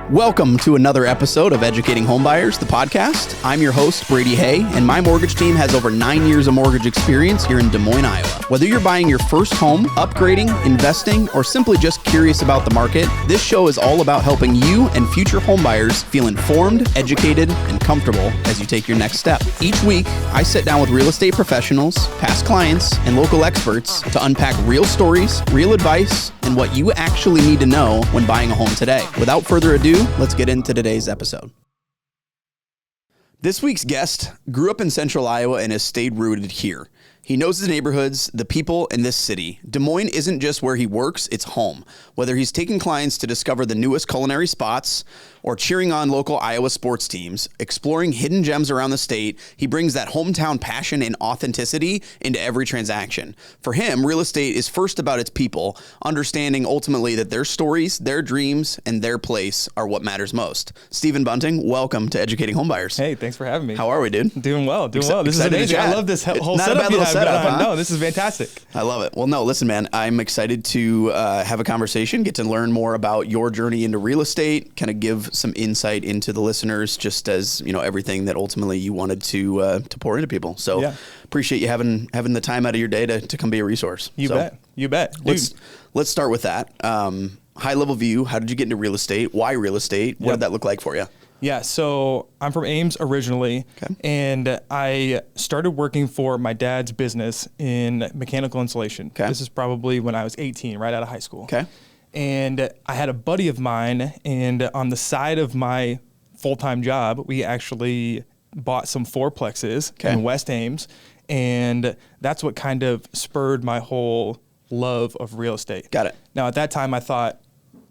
Welcome to another episode of Educating Homebuyers, the podcast. I'm your host, Brady, and my mortgage team has over 9 years of mortgage experience here in Des Moines, Iowa. Whether you're buying your first home, upgrading, investing, or simply just curious about the market, this show is all about helping you and future homebuyers feel informed, educated, and comfortable as you take your next step. Each week, I sit down with real estate professionals, past clients, and local experts to unpack real stories, real advice, and what you actually need to know when buying a home today. Without further ado, let's get into today's episode. This week's guest grew up in central Iowa and has stayed rooted here. He knows his neighborhoods, the people, and this city. Des Moines isn't just where he works, it's home. Whether he's taking clients to discover the newest culinary spots or cheering on local Iowa sports teams, exploring hidden gems around the state, he brings that hometown passion and authenticity into every transaction. For him, real estate is first about its people, understanding ultimately that their stories, their dreams, and their place are what matters most. Steven Bunting, welcome to Educating Homebuyers. Hey, thanks for having me. How are we, dude? Doing well. This is amazing. I love this whole setup you have. No, this is fantastic. I love it. Well, no, listen, man, I'm excited to have a conversation, get to learn more about your journey into real estate, kind of give some insight into the listeners, just as, you know, everything that ultimately you wanted to pour into people. So yeah. Appreciate you having the time out of your day to come be a resource. You bet. Let's start with that. High level view. How did you get into real estate? Why real estate? What did that look like for you? Yeah, so I'm from Ames originally, and I started working for my dad's business in mechanical insulation. This is probably when I was 18, right out of high school. And I had a buddy of mine, and on the side of my full-time job, we actually bought some fourplexes in West Ames, and that's what kind of spurred my whole love of real estate. Got it. Now, at that time, I thought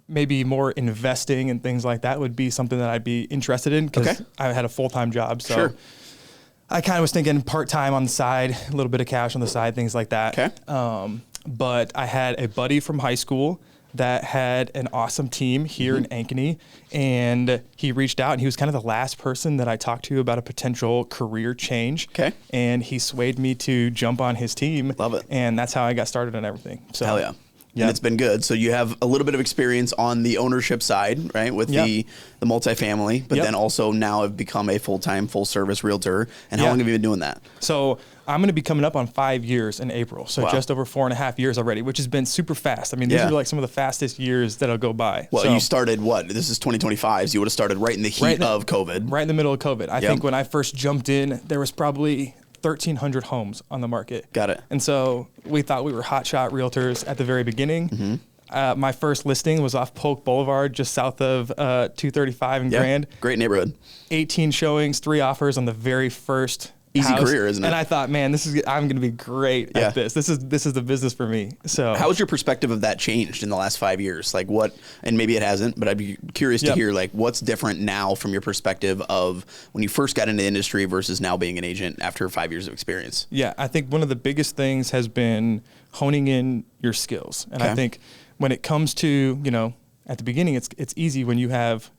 maybe more investing and things like that would be something that I'd be interested in because I had a full-time job. So I kind of was thinking part-time on the side, a little bit of cash on the side, things like that. But I had a buddy from high school that had an awesome team here in Ankeny, and he reached out, and he was kind of the last person that I talked to about a potential career change. And he swayed me to jump on his team. Love it. And that's how I got started on everything. So, hell yeah. And it's been good. So you have a little bit of experience on the ownership side, right, with the multifamily, but then also now have become a full-time, full-service realtor. And how long have you been doing that? So I'm going to be coming up on 5 years in April. So just over 4.5 years already, which has been super fast. I mean, these are like some of the fastest years that'll go by. Well, you started what? This is 2025. So you would have started right in the heat of COVID. Right in the middle of COVID. I think when I first jumped in, there was probably 1,300 homes on the market. Got it. And so we thought we were hotshot realtors at the very beginning. My first listing was off Polk Boulevard, just south of 235 in Grand. Great neighborhood. 18 showings, 3 offers on the very first Easy house. Career, isn't it? And I thought, man, I'm going to be great at this. This is the business for me. So how has your perspective of that changed in the last 5 years? Like what, and maybe it hasn't, but I'd be curious to hear like what's different now from your perspective of when you first got into the industry versus now being an agent after 5 years of experience. Yeah, I think one of the biggest things has been honing in your skills. And I think when it comes to, you know, at the beginning, it's easy when you have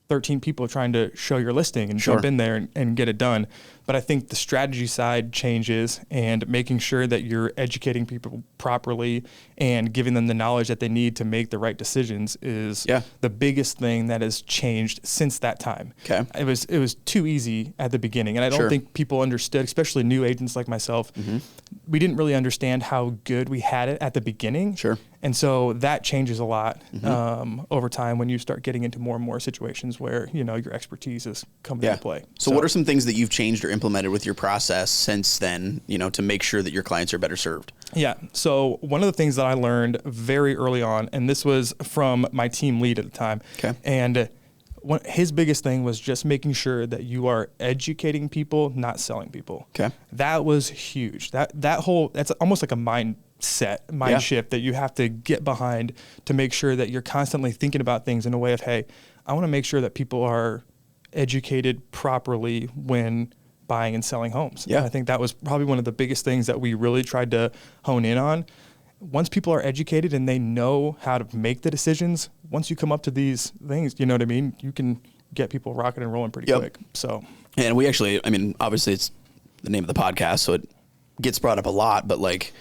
13 people trying to show your listing and jump in there and get it done. But I think the strategy side changes, and making sure that you're educating people properly and giving them the knowledge that they need to make the right decisions is the biggest thing that has changed since that time. It was too easy at the beginning, and I don't think people understood, especially new agents like myself. We didn't really understand how good we had it at the beginning. And so that changes a lot over time when you start getting into more and more situations where, you know, your expertise is coming into play. So what are some things that you've changed or implemented with your process since then, you know, to make sure that your clients are better served? Yeah. So one of the things that I learned very early on, and this was from my team lead at the time, and his biggest thing was just making sure that you are educating people, not selling people. That was huge. That's almost like a mind shift that you have to get behind to make sure that you're constantly thinking about things in a way of, hey, I want to make sure that people are educated properly when buying and selling homes. And I think that was probably one of the biggest things that we really tried to hone in on. Once people are educated and they know how to make the decisions, once you come up to these things, you know what I mean, you can get people rocking and rolling pretty quick. So, and we actually, I mean, obviously it's the name of the podcast, so it gets brought up a lot, but like,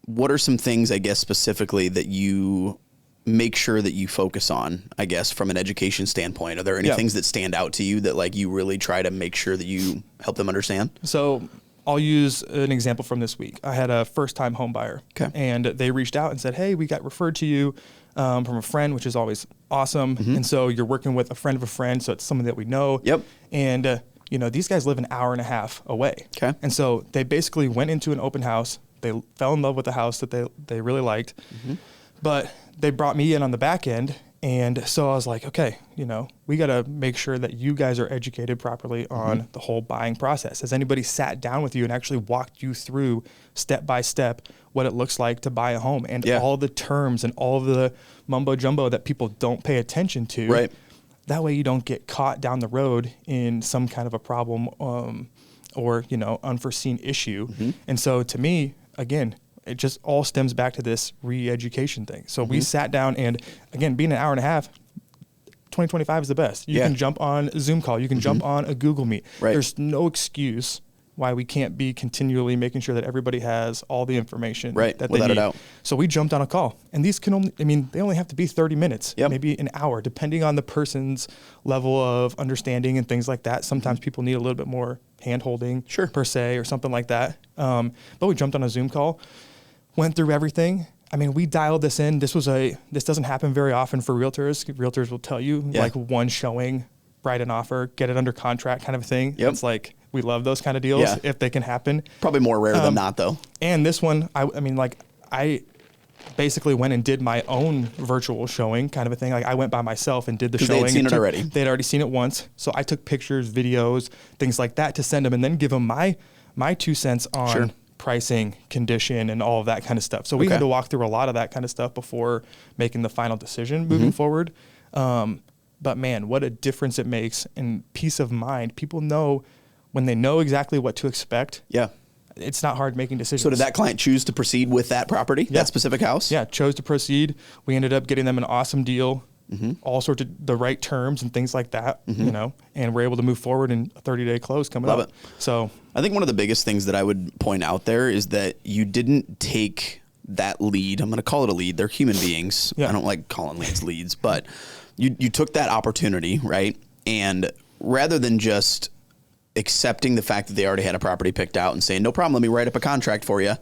what are some things, I guess, specifically that you make sure that you focus on, I guess, from an education standpoint? Are there any things that stand out to you that like you really try to make sure that you help them understand? So I'll use an example from this week. I had a first-time home buyer, and they reached out and said, hey, we got referred to you from a friend, which is always awesome. And so you're working with a friend of a friend, so it's someone that we know. And, you know, these guys live an hour and a half away. And so they basically went into an open house. They fell in love with the house that they really liked. But they brought me in on the back end. And so I was like, okay, you know, we got to make sure that you guys are educated properly on the whole buying process. Has anybody sat down with you and actually walked you through step by step what it looks like to buy a home and all the terms and all of the mumbo jumbo that people don't pay attention to? That way you don't get caught down the road in some kind of a problem or, you know, unforeseen issue. And so to me, again, it just all stems back to this re-education thing. So we sat down, and again, being an hour and a half, 2025 is the best. You can jump on a Zoom call. You can jump on a Google Meet. There's no excuse why we can't be continually making sure that everybody has all the information that they Without need. a doubt. So we jumped on a call, and these can only, I mean, they only have to be 30 minutes, maybe an hour, depending on the person's level of understanding and things like that. Sometimes people need a little bit more hand-holding per se or something like that. But we jumped on a Zoom call, went through everything. I mean, we dialed this in. This doesn't happen very often for realtors. Realtors will tell you like one showing, write an offer, get it under contract kind of thing. It's like, we love those kind of deals if they can happen. Probably more rare than not though. And this one, I mean, like I basically went and did my own virtual showing kind of a thing. Like I went by myself and did the showing. They'd seen it already. They'd already seen it once. So I took pictures, videos, things like that to send them and then give them my 2 cents on pricing, condition, and all of that kind of stuff. So we had to walk through a lot of that kind of stuff before making the final decision moving forward. But man, what a difference it makes in peace of mind. People know when they know exactly what to expect. It's not hard making decisions. So did that client choose to proceed with that property, that specific house? Chose to proceed. We ended up getting them an awesome deal, all sorts of the right terms and things like that, you know, and we're able to move forward in a 30-day close coming up. Love it. So I think one of the biggest things that I would point out there is that you didn't take that lead. I'm going to call it a lead. They're human beings. I don't like calling leads, but you took that opportunity, right? And rather than just accepting the fact that they already had a property picked out and saying, no problem, let me write up a contract for you.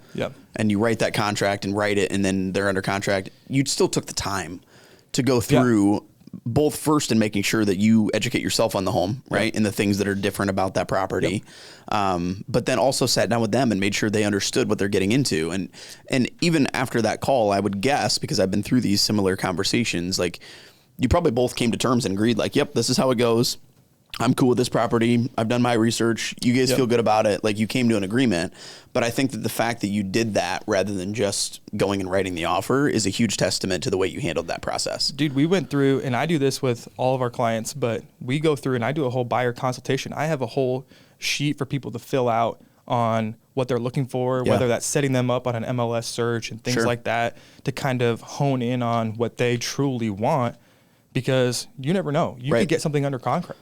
And you write that contract and write it, and then they're under contract. You still took the time to go through both first and making sure that you educate yourself on the home, right? And the things that are different about that property. But then also sat down with them and made sure they understood what they're getting into. And even after that call, I would guess, because I've been through these similar conversations, like you probably both came to terms and agreed like, yep, this is how it goes. I'm cool with this property. I've done my research. You guys feel good about it. Like you came to an agreement. But I think that the fact that you did that rather than just going and writing the offer is a huge testament to the way you handled that process. Dude, we went through, and I do this with all of our clients, but we go through and I do a whole buyer consultation. I have a whole sheet for people to fill out on what they're looking for, whether that's setting them up on an MLS search and things like that to kind of hone in on what they truly want, because you never know. You could get something under contract.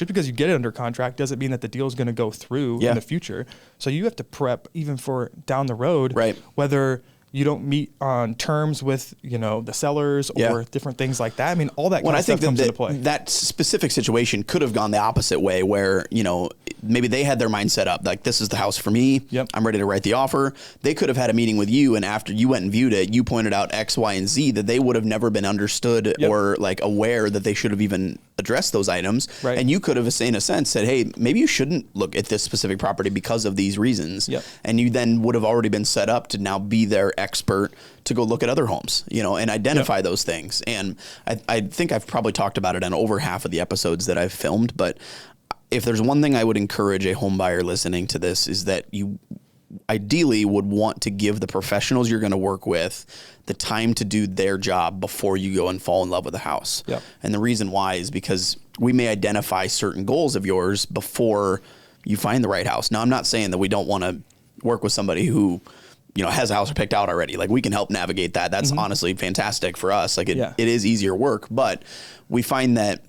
Just because you get it under contract doesn't mean that the deal is going to go through in the future. So you have to prep even for down the road, whether you don't meet on terms with, you know, the sellers or different things like that. I mean, all that kind of stuff comes into play. That specific situation could have gone the opposite way where, you know, maybe they had their mind set up like, this is the house for me. I'm ready to write the offer. They could have had a meeting with you, and after you went and viewed it, you pointed out X, Y, and Z that they would have never been understood or like aware that they should have even addressed those items. And you could have, in a sense, said, hey, maybe you shouldn't look at this specific property because of these reasons. And you then would have already been set up to now be their expert to go look at other homes, you know, and identify those things. And I think I've probably talked about it on over half of the episodes that I've filmed, but if there's one thing I would encourage a home buyer listening to this is that you ideally would want to give the professionals you're going to work with the time to do their job before you go and fall in love with a house. And the reason why is because we may identify certain goals of yours before you find the right house. Now, I'm not saying that we don't want to work with somebody who, you know, has a house picked out already. Like we can help navigate that. That's honestly fantastic for us. Like it is easier work, but we find that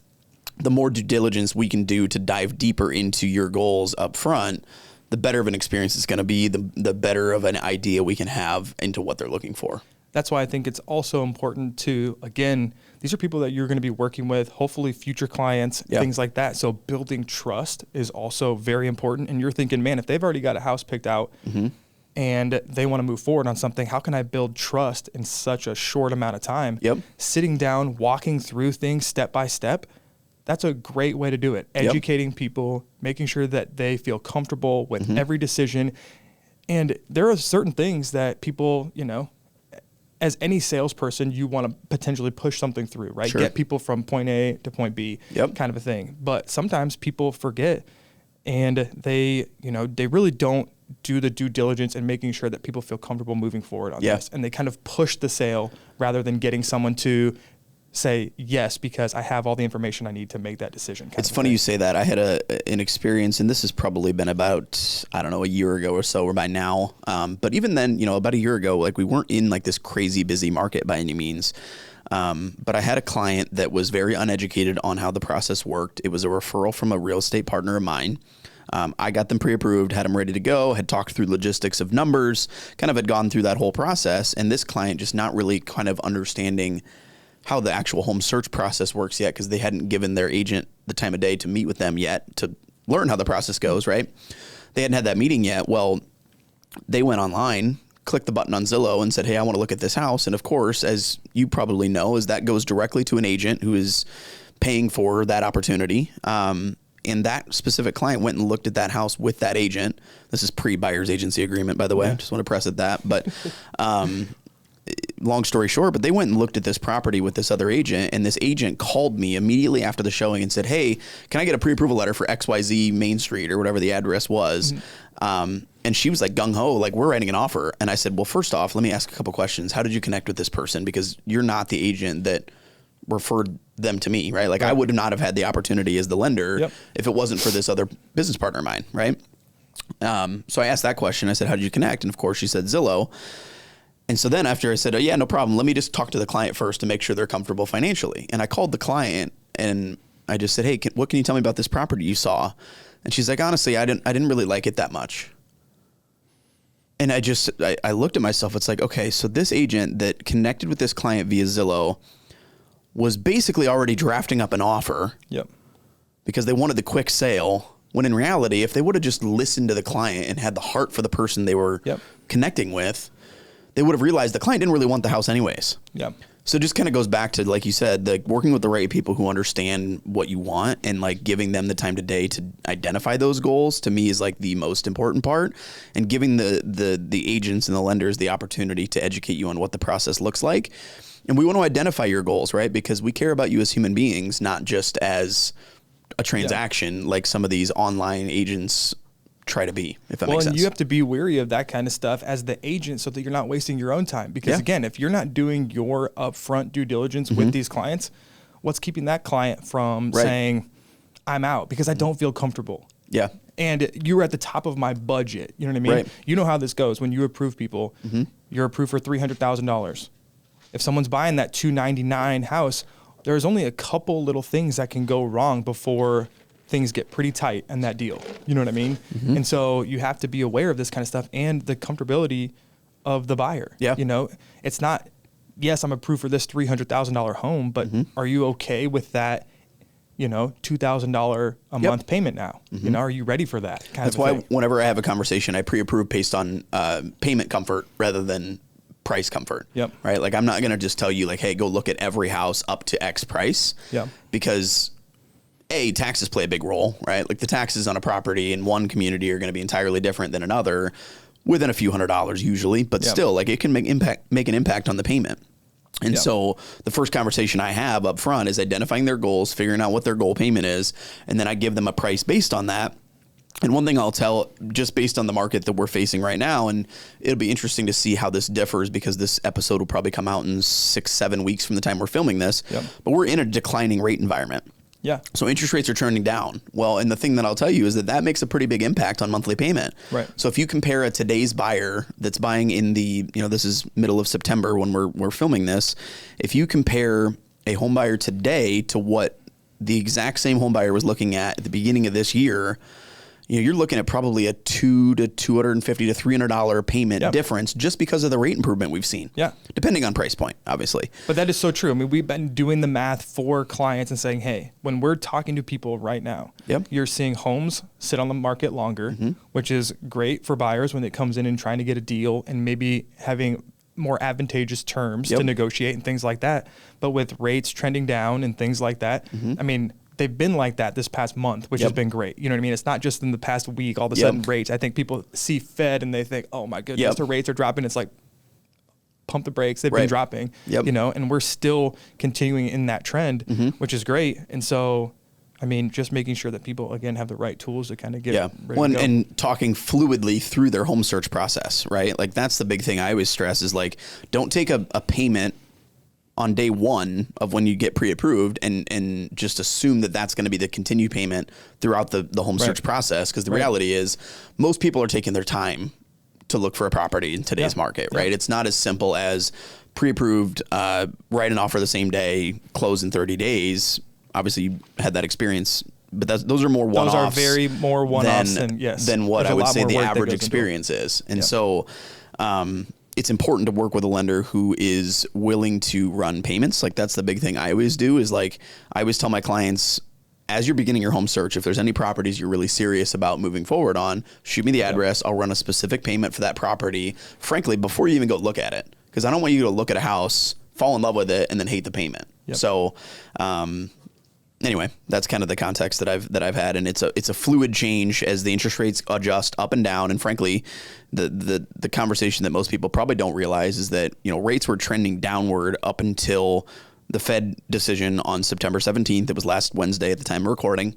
the more due diligence we can do to dive deeper into your goals up front, the better of an experience it's going to be, the better of an idea we can have into what they're looking for. that's why I think it's also important to, again, these are people that you're going to be working with, hopefully future clients, things like that. So building trust is also very important. And you're thinking, man, if they've already got a house picked out and they want to move forward on something, how can I build trust in such a short amount of time? Sitting down, walking through things step by step, that's a great way to do it. Educating people, making sure that they feel comfortable with every decision. And there are certain things that people, you know, as any salesperson, you want to potentially push something through, right? Get people from point A to point B, kind of a thing. But sometimes people forget, and they, you know, they really don't do the due diligence and making sure that people feel comfortable moving forward on this. And they kind of push the sale rather than getting someone to say yes because I have all the information I need to make that decision. It's funny you say that. I had an experience, and this has probably been about, I don't know, a year ago or so, or by now. But even then, you know, about a year ago, like we weren't in like this crazy busy market by any means. But I had a client that was very uneducated on how the process worked. It was a referral from a real estate partner of mine. I got them pre-approved, had them ready to go, had talked through logistics of numbers, kind of had gone through that whole process. And this client just not really kind of understanding how the actual home search process works yet, because they hadn't given their agent the time of day to meet with them yet to learn how the process goes, right? They hadn't had that meeting yet. Well, they went online, clicked the button on Zillow and said, hey, I want to look at this house. And of course, as you probably know, is that goes directly to an agent who is paying for that opportunity. And that specific client went and looked at that house with that agent. This is pre-buyer's agency agreement, by the way. I just want to press at that. But long story short, but they went and looked at this property with this other agent, and this agent called me immediately after the showing and said, hey, can I get a pre-approval letter for XYZ Main Street or whatever the address was? And she was like gung-ho, like, we're writing an offer. And I said, well, first off, let me ask a couple questions. How did you connect with this person? Because you're not the agent that referred them to me, right? Like I would not have had the opportunity as the lender if it wasn't for this other business partner of mine, right? So I asked that question. I said, how did you connect? And of course she said Zillow. And so then after I said, oh yeah, no problem. Let me just talk to the client first to make sure they're comfortable financially. And I called the client and I just said, hey, what can you tell me about this property you saw? And she's like, honestly, I didn't really like it that much. And I looked at myself. It's like, okay, so this agent that connected with this client via Zillow was basically already drafting up an offer because they wanted the quick sale. When in reality, if they would have just listened to the client and had the heart for the person they were connecting with, they would have realized the client didn't really want the house anyways. So it just kind of goes back to, like you said, like working with the right people who understand what you want and like giving them the time of day to identify those goals, to me is like the most important part, and giving the agents and the lenders the opportunity to educate you on what the process looks like. And we want to identify your goals, right? Because we care about you as human beings, not just as a transaction like some of these online agents try to be, if that makes sense. And you have to be wary of that kind of stuff as the agent so that you're not wasting your own time. Because again, if you're not doing your upfront due diligence with these clients, what's keeping that client from saying, I'm out because I don't feel comfortable? And you're at the top of my budget. You know what I mean? You know how this goes. When you approve people, you're approved for $300,000. If someone's buying that $299 house, there's only a couple little things that can go wrong before things get pretty tight in that deal. You know what I mean? And so you have to be aware of this kind of stuff and the comfortability of the buyer. You know, it's not, yes, I'm approved for this $300,000 home, but are you okay with that, you know, $2,000 a month payment now? You know, are you ready for that? That's why whenever I have a conversation, I pre-approve based on payment comfort rather than price comfort. Right? Like I'm not going to just tell you like, hey, go look at every house up to X price. Because taxes play a big role, right? Like the taxes on a property in one community are going to be entirely different than another, within a few $100s usually, but still, like it can make an impact on the payment. And so the first conversation I have up front is identifying their goals, figuring out what their goal payment is, and then I give them a price based on that. And one thing I'll tell, just based on the market that we're facing right now, and it'll be interesting to see how this differs because this episode will probably come out in 6-7 weeks from the time we're filming this, but we're in a declining rate environment. So interest rates are trending down. Well, and the thing that I'll tell you is that makes a pretty big impact on monthly payment. So if you compare today's buyer that's buying in the, you know, this is middle of September when we're filming this. If you compare a home buyer today to what the exact same home buyer was looking at the beginning of this year, you're looking at probably a $200 to $250 to $300 payment difference just because of the rate improvement we've seen. Yeah. Depending on price point, obviously. But that is so true. I mean, we've been doing the math for clients and saying, hey, when we're talking to people right now, you're seeing homes sit on the market longer, which is great for buyers when it comes in and trying to get a deal and maybe having more advantageous terms to negotiate and things like that. But with rates trending down and things like that, I mean, they've been like that this past month, which has been great. You know what I mean? It's not just in the past week, all of a sudden rates. I think people see Fed and they think, oh my goodness, the rates are dropping. It's like, pump the brakes. They've been dropping, you know, and we're still continuing in that trend, which is great. And so, I mean, just making sure that people, again, have the right tools to kind of get ready to go. And talking fluidly through their home search process, right? Like that's the big thing I always stress is like, don't take a payment on day one of when you get pre-approved and just assume that that's going to be the continued payment throughout the home search process. Because the reality is most people are taking their time to look for a property in today's market, right? It's not as simple as pre-approved, write an offer the same day, close in 30 days. Obviously you had that experience, but those are more one-offs. Those are very more one-offs than what I would say the average experience is. And so, it's important to work with a lender who is willing to run payments. Like that's the big thing I always do is like, I always tell my clients, as you're beginning your home search, if there's any properties you're really serious about moving forward on, shoot me the address. I'll run a specific payment for that property, frankly, before you even go look at it. Because I don't want you to look at a house, fall in love with it, and then hate the payment. So, anyway, that's kind of the context that I've had, and it's a fluid change as the interest rates adjust up and down. And frankly, the conversation that most people probably don't realize is that, you know, rates were trending downward up until the Fed decision on September 17th. It was last Wednesday at the time of recording.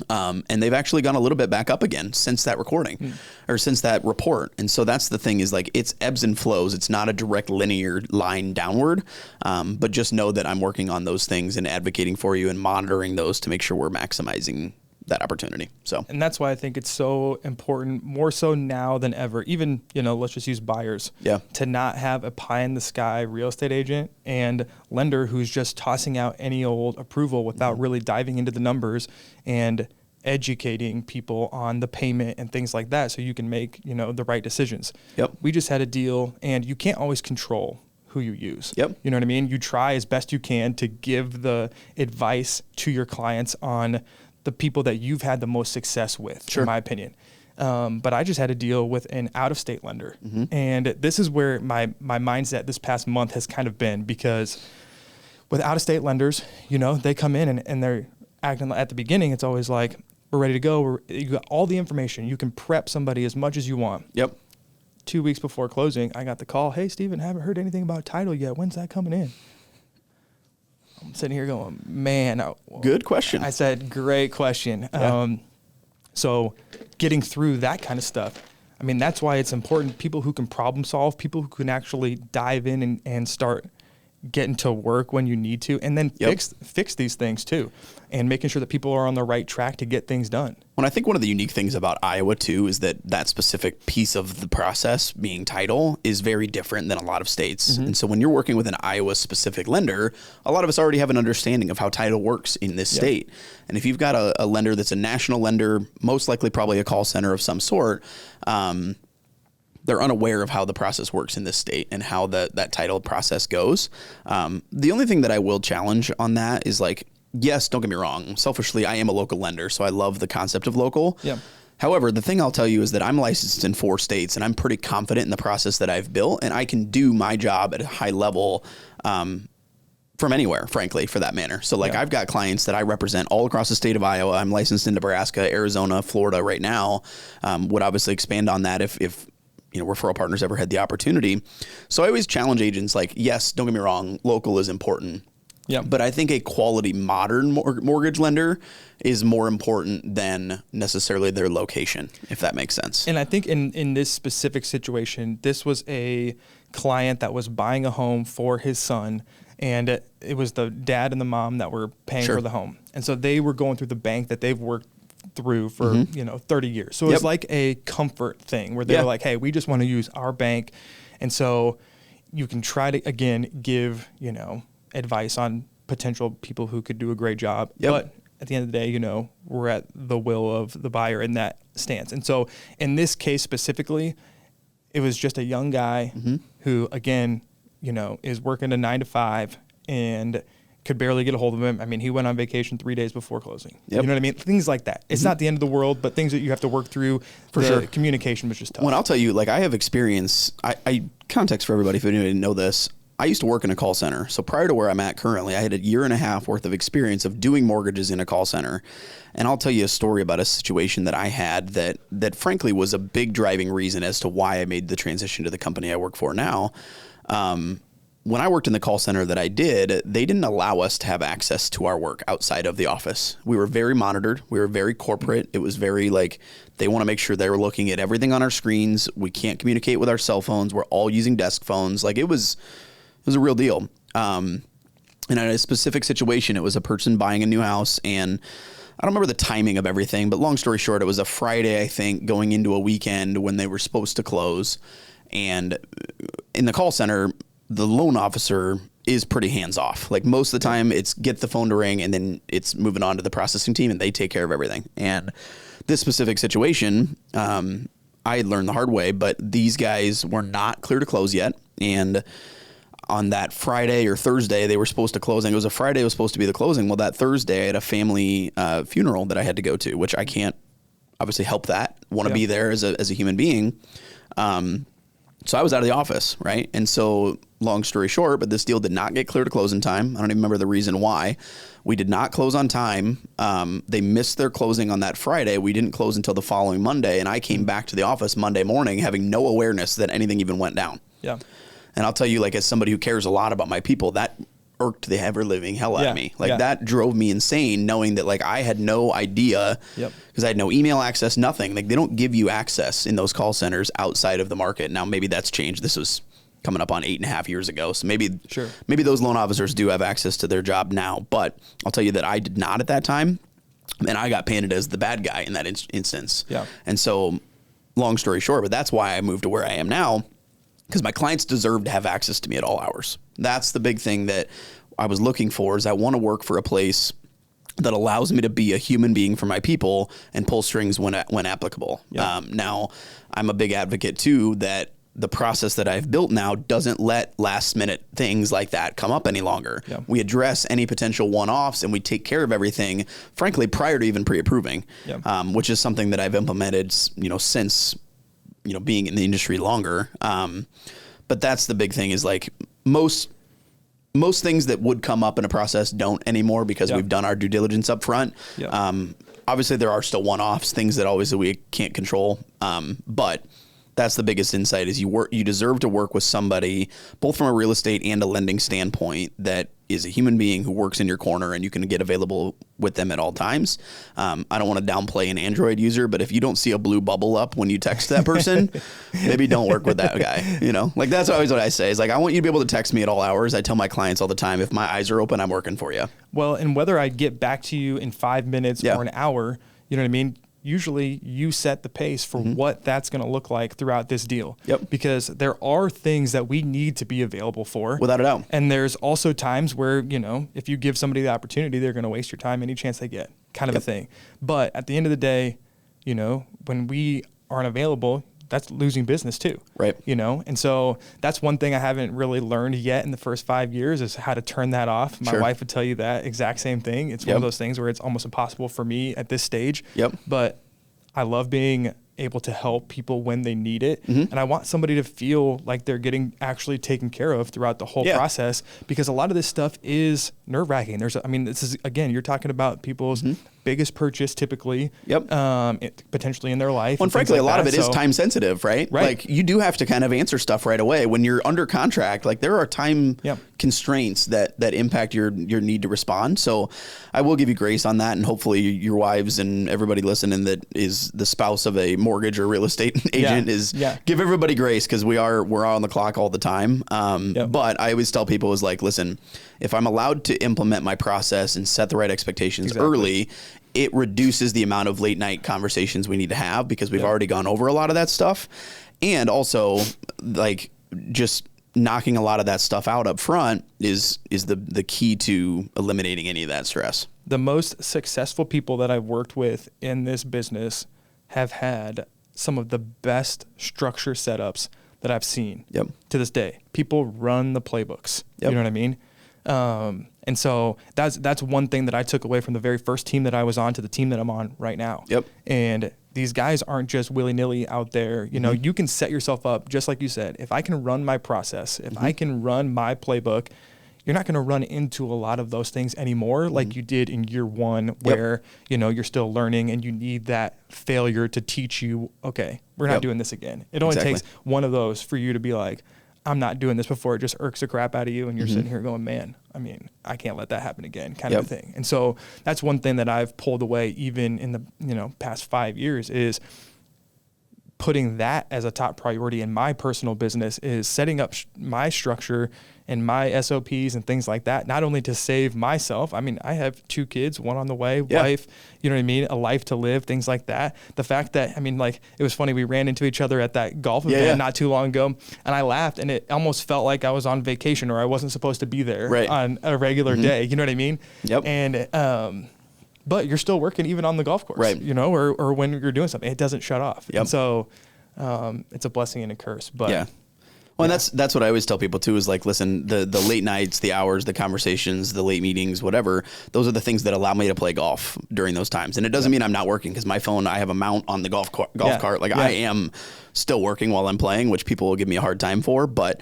And they've actually gone a little bit back up again since that recording or since that report. And so that's the thing is like it's ebbs and flows. It's not a direct linear line downward. But just know that I'm working on those things and advocating for you and monitoring those to make sure we're maximizing that opportunity. So, and that's why I think it's so important, more so now than ever, even, you know, let's just use buyers, to not have a pie in the sky real estate agent and lender who's just tossing out any old approval without really diving into the numbers and educating people on the payment and things like that. So you can make, you know, the right decisions. We just had a deal and you can't always control who you use. You know what I mean? You try as best you can to give the advice to your clients on the people that you've had the most success with, in my opinion. But I just had to deal with an out-of-state lender. And this is where my mindset this past month has kind of been, because with out-of-state lenders, you know, they come in and they're acting at the beginning. It's always like, we're ready to go. You got all the information. You can prep somebody as much as you want. 2 weeks before closing, I got the call, hey, Steven, haven't heard anything about title yet. When's that coming in? I'm sitting here going, man. Good question. I said, great question. So getting through that kind of stuff, I mean, that's why it's important. People who can problem solve, people who can actually dive in and start getting to work when you need to, and then fix these things too, and making sure that people are on the right track to get things done. Well, I think one of the unique things about Iowa too is that specific piece of the process, being title, is very different than a lot of states. And so when you're working with an Iowa specific lender, a lot of us already have an understanding of how title works in this state. And if you've got a lender that's a national lender, most likely probably a call center of some sort, they're unaware of how the process works in this state and how that title process goes. The only thing that I will challenge on that is like, yes, don't get me wrong. Selfishly, I am a local lender, so I love the concept of local. However, the thing I'll tell you is that I'm licensed in 4 states and I'm pretty confident in the process that I've built, and I can do my job at a high level from anywhere, frankly, for that matter. So like I've got clients that I represent all across the state of Iowa. I'm licensed in Nebraska, Arizona, Florida right now. Would obviously expand on that if you know, referral partners ever had the opportunity. So I always challenge agents like, yes, don't get me wrong, local is important. But I think a quality modern mortgage lender is more important than necessarily their location, if that makes sense. And I think in this specific situation, this was a client that was buying a home for his son, and it was the dad and the mom that were paying for the home. And so they were going through the bank that they've worked through for 30 years. So it's like a comfort thing where they're like, hey, we just want to use our bank. And so you can try to, again, give, you know, advice on potential people who could do a great job. But at the end of the day, you know, we're at the will of the buyer in that stance. And so in this case specifically, it was just a young guy who, again, you know, is working a 9 to 5 and could barely get a hold of him. I mean, he went on vacation 3 days before closing. You know what I mean? Things like that. It's not the end of the world, but things that you have to work through. For sure. Communication was just tough. Well, I'll tell you, like, I have experience. I context for everybody if anyone didn't know this. I used to work in a call center. So prior to where I'm at currently, I had a 1.5 years worth of experience of doing mortgages in a call center. And I'll tell you a story about a situation that I had that frankly was a big driving reason as to why I made the transition to the company I work for now. When I worked in the call center that I did, they didn't allow us to have access to our work outside of the office. We were very monitored. We were very corporate. It was very like, they want to make sure they were looking at everything on our screens. We can't communicate with our cell phones. We're all using desk phones. Like it was a real deal. And in a specific situation, it was a person buying a new house, and I don't remember the timing of everything, but long story short, it was a Friday, I think, going into a weekend when they were supposed to close. And in the call center, the loan officer is pretty hands off. Like most of the time it's get the phone to ring and then it's moving on to the processing team and they take care of everything. And this specific situation, I had learned the hard way, but these guys were not clear to close yet. And on that Friday or Thursday, they were supposed to close. And it was a Friday, it was supposed to be the closing. Well, that Thursday I had a family funeral that I had to go to, which I can't obviously help that. Want to be there as a human being. So I was out of the office, right? And so long story short, but this deal did not get clear to close in time. I don't even remember the reason why. We did not close on time. They missed their closing on that Friday. We didn't close until the following Monday. And I came back to the office Monday morning having no awareness that anything even went down. Yeah. And I'll tell you, like, as somebody who cares a lot about my people, that irked the ever living hell out of me. Like that drove me insane, knowing that like I had no idea because I had no email access, nothing. Like they don't give you access in those call centers outside of the market. Now maybe that's changed. This was coming up on 8.5 years ago. So maybe those loan officers do have access to their job now, but I'll tell you that I did not at that time. And I got painted as the bad guy in that instance. Yeah. And so long story short, but that's why I moved to where I am now, because my clients deserve to have access to me at all hours. That's the big thing that I was looking for, is I want to work for a place that allows me to be a human being for my people and pull strings when applicable. Now, I'm a big advocate too that the process that I've built now doesn't let last minute things like that come up any longer. We address any potential one-offs and we take care of everything, frankly, prior to even pre-approving, which is something that I've implemented, since, being in the industry longer. But that's the big thing, is like most things that would come up in a process don't anymore, because we've done our due diligence up front. Obviously there are still one-offs, things that always we can't control. But that's the biggest insight, is you deserve to work with somebody, both from a real estate and a lending standpoint, that is a human being who works in your corner and you can get available with them at all times. I don't want to downplay an Android user, but if you don't see a blue bubble up when you text that person, maybe don't work with that guy. Like that's always what I say, is like, I want you to be able to text me at all hours. I tell my clients all the time, if my eyes are open, I'm working for you. Well, and whether I get back to you in 5 minutes or an hour, you know what I mean? Usually you set the pace for what that's going to look like throughout this deal. Because there are things that we need to be available for. Without a doubt. And there's also times where, if you give somebody the opportunity, they're going to waste your time any chance they get, kind of a thing. But at the end of the day, when we aren't available, that's losing business too. Right. And so that's one thing I haven't really learned yet in the first 5 years, is how to turn that off. My wife would tell you that exact same thing. It's one of those things where it's almost impossible for me at this stage. But I love being able to help people when they need it. And I want somebody to feel like they're getting actually taken care of throughout the whole process, because a lot of this stuff is nerve-wracking. This is, again, you're talking about people's biggest purchase typically, potentially in their life. Well, and frankly, a lot of it is time sensitive, right? Like you do have to kind of answer stuff right away. When you're under contract, like there are time constraints that impact your need to respond. So I will give you grace on that. And hopefully your wives and everybody listening that is the spouse of a mortgage or real estate agent give everybody grace, because we're on the clock all the time. But I always tell people, is like, listen, if I'm allowed to implement my process and set the right expectations early, it reduces the amount of late night conversations we need to have, because we've already gone over a lot of that stuff. And also, like, just knocking a lot of that stuff out up front is the key to eliminating any of that stress. the most successful people that I've worked with in this business have had some of the best structure setups that I've seen to this day. People run the playbooks. You know what I mean? And so that's one thing that I took away from the very first team that I was on to the team that I'm on right now. And these guys aren't just willy-nilly out there. You know, you can set yourself up, just like you said. If I can run my process, if I can run my playbook, you're not going to run into a lot of those things anymore like you did in year one where, you know, you're still learning and you need that failure to teach you, okay, we're not doing this again. It only takes one of those for you to be like, I'm not doing this before. It just irks the crap out of you and you're sitting here going, man, I mean, I can't let that happen again kind of a thing. And so that's one thing that I've pulled away even in the, you know, past 5 years is putting that as a top priority in my personal business is setting up my structure and my SOPs and things like that, not only to save myself. I mean, I have 2 kids, one on the way, wife, you know what I mean? A life to live, things like that. The fact that, I mean, like, it was funny. We ran into each other at that golf event not too long ago, and I laughed, and it almost felt like I was on vacation or I wasn't supposed to be there on a regular day. You know what I mean? And, but you're still working even on the golf course, you know, or when you're doing something, it doesn't shut off. And so it's a blessing and a curse. But well, and that's what I always tell people too, is like, listen, the late nights, the hours, the conversations, the late meetings, whatever, those are the things that allow me to play golf during those times. And it doesn't mean I'm not working, because my phone, I have a mount on the golf cart. Like I am still working while I'm playing, which people will give me a hard time for. But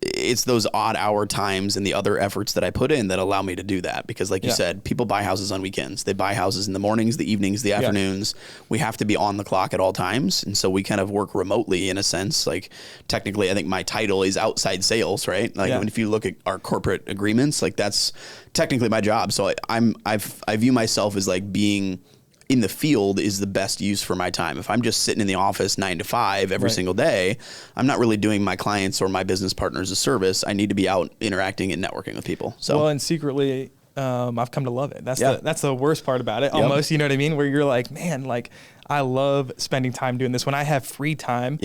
it's those odd hour times and the other efforts that I put in that allow me to do that. Because like you said, people buy houses on weekends. They buy houses in the mornings, the evenings, the afternoons. We have to be on the clock at all times. And so we kind of work remotely in a sense. Like technically, I think my title is outside sales, right? Like if you look at our corporate agreements, like that's technically my job. So I view myself as like being in the field is the best use for my time. If I'm just sitting in the office 9 to 5 every single day, I'm not really doing my clients or my business partners a service. I need to be out interacting and networking with people. So, well, and secretly, I've come to love it. That's the worst part about it. Almost, you know what I mean? Where you're like, man, like I love spending time doing this. When I have free time,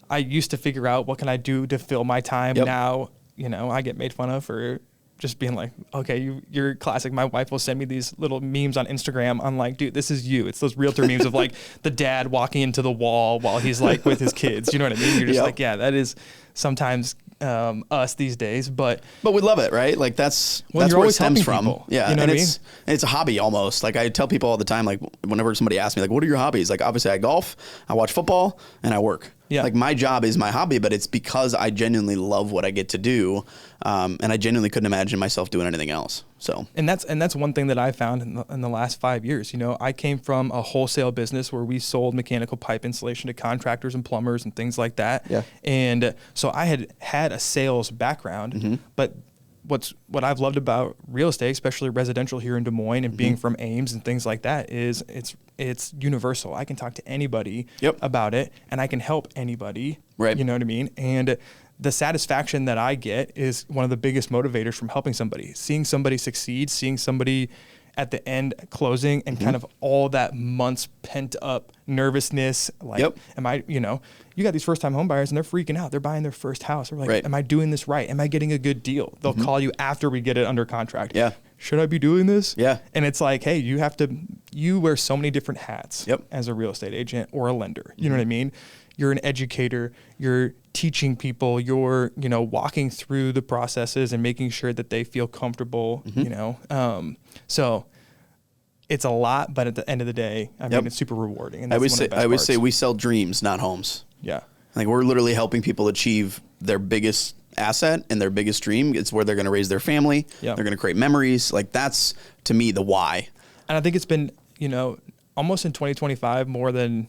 I used to figure out what can I do to fill my time. Now, you know, I get made fun of for just being like, okay, you're classic. My wife will send me these little memes on Instagram. I'm like, dude, this is you. It's those realtor memes of like the dad walking into the wall while he's like with his kids. You know what I mean? You're just like, yeah, that is sometimes us these days, but we love it, right? Like that's where it stems from. People, yeah, you know what I mean? It's a hobby almost. Like I tell people all the time, like whenever somebody asks me, like, what are your hobbies? Like obviously I golf, I watch football, and I work. Like my job is my hobby, but it's because I genuinely love what I get to do, and I genuinely couldn't imagine myself doing anything else. So and that's one thing that I found in the last 5 years. You know, I came from a wholesale business where we sold mechanical pipe insulation to contractors and plumbers and things like that. And so I had a sales background, but what I've loved about real estate, especially residential here in Des Moines and being from Ames and things like that, is it's universal. I can talk to anybody about it, and I can help anybody. You know what I mean? And the satisfaction that I get is one of the biggest motivators from helping somebody. Seeing somebody succeed, seeing somebody at the end closing, and kind of all that months pent up nervousness. Like, am I, you know, you got these first time home buyers and they're freaking out. They're buying their first house. They're like, am I doing this right? Am I getting a good deal? They'll call you after we get it under contract. Should I be doing this? And it's like, hey, you wear so many different hats as a real estate agent or a lender. You know what I mean? You're an educator, you're teaching people, you're, you know, walking through the processes and making sure that they feel comfortable, you know? So it's a lot, but at the end of the day, I mean, it's super rewarding. And that's I always say we sell dreams, not homes. Like we're literally helping people achieve their biggest asset and their biggest dream. It's where they're going to raise their family. They're going to create memories. Like that's, to me, the why. And I think it's been, you know, almost in 2025 more than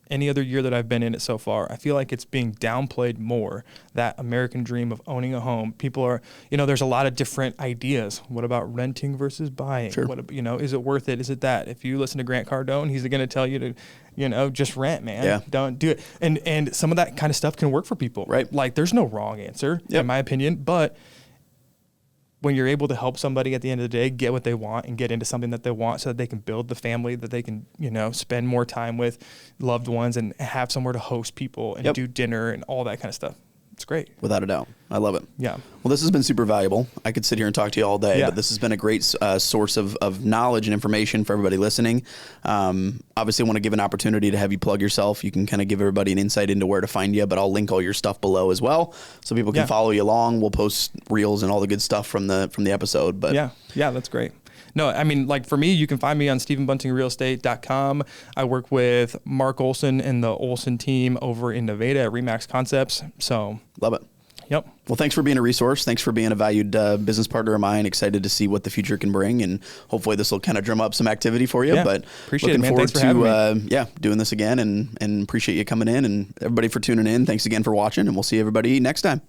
any other year that I've been in it so far. I feel like it's being downplayed more, that American dream of owning a home. People are, you know, there's a lot of different ideas. What about renting versus buying? What, you know, is it worth it? Is it that? If you listen to Grant Cardone, he's going to tell you to, you know, just rent, man. Don't do it. And some of that kind of stuff can work for people. Like there's no wrong answer, in my opinion, but when you're able to help somebody at the end of the day get what they want and get into something that they want so that they can build the family that they can, you know, spend more time with loved ones and have somewhere to host people and do dinner and all that kind of stuff. It's great. Without a doubt. I love it. Yeah. Well, this has been super valuable. I could sit here and talk to you all day, Yeah. but this has been a great source of knowledge and information for everybody listening. Obviously, I want to give an opportunity to have you plug yourself. You can kind of give everybody an insight into where to find you, but I'll link all your stuff below as well, so people can follow you along. We'll post reels and all the good stuff from the episode. But yeah, that's great. No, I mean, like for me, you can find me on StevenBuntingRealEstate.com. I work with Mark Olson and the Olson team over in Nevada at Remax Concepts. So love it. Yep. Well, thanks for being a resource. Thanks for being a valued business partner of mine. Excited to see what the future can bring, and hopefully this will kind of drum up some activity for you. Yeah, but appreciate looking it, man. forward Thanks for having to doing this again, and appreciate you coming in, and everybody for tuning in. Thanks again for watching, and we'll see everybody next time.